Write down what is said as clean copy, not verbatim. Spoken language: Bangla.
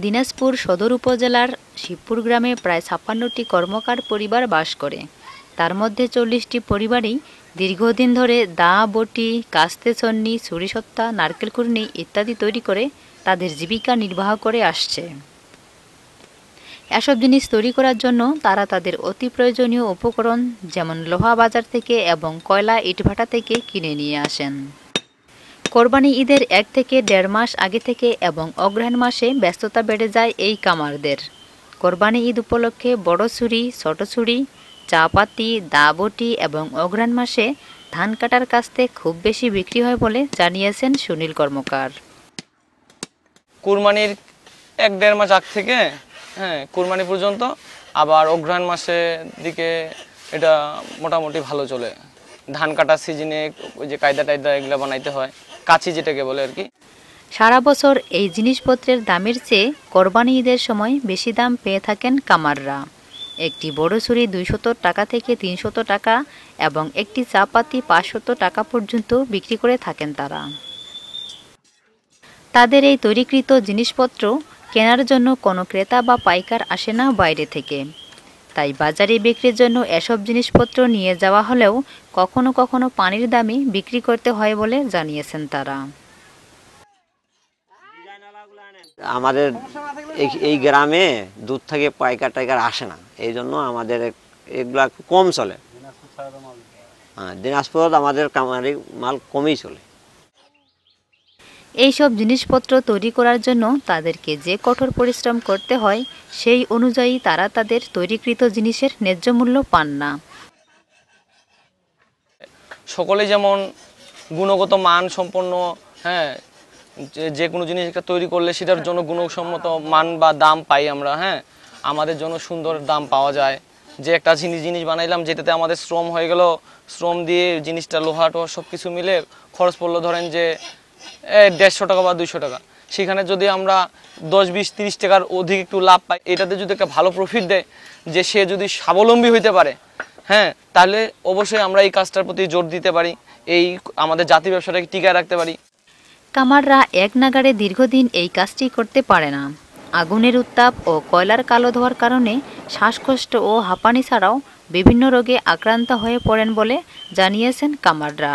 দিনাজপুর সদর উপজেলার শিবপুর গ্রামে প্রায় ৫৬টি কর্মকার পরিবার বাস করে। তার মধ্যে ৪০টি পরিবারই দীর্ঘদিন ধরে দা, বটি, কাস্তে ছন্নি, ছুরিসত্তা, নারকেল কুড়নি ইত্যাদি তৈরি করে তাদের জীবিকা নির্বাহ করে আসছে। এসব জিনিস তৈরি করার জন্য তারা তাদের অতি প্রয়োজনীয় উপকরণ যেমন লোহা বাজার থেকে এবং কয়লা ইটভাটা থেকে কিনে নিয়ে আসেন। কোরবানি ঈদের ১ থেকে ১.৫ মাস আগে থেকে এবং অগ্রহায়ণ মাসে ব্যস্ততা বেড়ে যায় এই কামারদের। কোরবানি ঈদ উপলক্ষে বড় ছুরি, ছোট ছুরি, চাপাতি, দা, বটি এবং অগ্রহায়ণ মাসে ধান কাটার কাস্তে খুব বেশি বিক্রি হয় বলে জানিয়েছেন সুনীল কর্মকার। কুরবানির ১-১.৫ মাস আগ থেকে কুরবানি পর্যন্ত, আবার অগ্রহায়ণ মাসের দিকে এটা মোটামুটি ভালো চলে। ধান কাটার সিজনে ওই যে কায়দা টায়দা এগুলো বানাইতে হয়, কাছি যেটাকে বলে আর কি। সারা বছর এই জিনিসপত্রের দামের চেয়ে কোরবানি ঈদের সময় বেশি দাম পেয়ে থাকেন কামাররা। একটি বড় ছুরি ২০০ টাকা থেকে ৩০০ টাকা এবং একটি চাপাতি ৫০০ টাকা পর্যন্ত বিক্রি করে থাকেন তারা। তাদের এই তৈরিকৃত জিনিসপত্র কেনার জন্য কোনো ক্রেতা বা পাইকার আসে না বাইরে থেকে। তাই বাজারে বিক্রির জন্য এসব জিনিসপত্র নিয়ে যাওয়া হলেও কখনো কখনো পানির দামে বিক্রি করতে হয় বলে জানিয়েছেন তারা। আমাদের এই গ্রামে দূর থেকে পাইকার টাইকার আসে না, এই জন্য আমাদের এগুলা কম চলে। দিনাজপুর আমাদের কামারি মাল কমই চলে। এইসব জিনিসপত্র তৈরি করার জন্য তাদেরকে যে কঠোর পরিশ্রম করতে হয় সেই অনুযায়ী তারা তাদের তৈরিকৃত জিনিসের ন্যায্য মূল্য পান না। সকলে যেমন গুণগত মান সম্পন্ন যে কোনো জিনিস একটা তৈরি করলে সেটার জন্য গুণসম্মত মান বা দাম পাই আমরা। আমাদের জন্য সুন্দর দাম পাওয়া যায়। যে একটা জিনিস বানাইলাম যেটাতে আমাদের শ্রম হয়ে গেল, শ্রম দিয়ে জিনিসটা লোহা টোহা সব কিছু মিলে খরচ পড়লো ধরেন যে ১৫০ টাকা বা ২০০ টাকা, সেখানে যদি আমরা ১০, ২০, ৩০ টাকার অধিক একটু লাভ পাই, এটাতে যদি একটা ভালো প্রফিট দেয়, যে সে যদি স্বাবলম্বী হইতে পারে, তাহলে অবশ্যই আমরা এই কাজটার প্রতি জোর দিতে পারি, এই আমাদের জাতি ব্যবসাটাকে টিকায় রাখতে পারি। কামাররা এক নাগাড়ে দীর্ঘদিন এই কাজটি করতে পারে না। আগুনের উত্তাপ ও কয়লার কালো ধোঁয়ার কারণে শ্বাসকষ্ট ও হাঁপানি ছাড়াও বিভিন্ন রোগে আক্রান্ত হয়ে পড়েন বলে জানিয়েছেন কামাররা।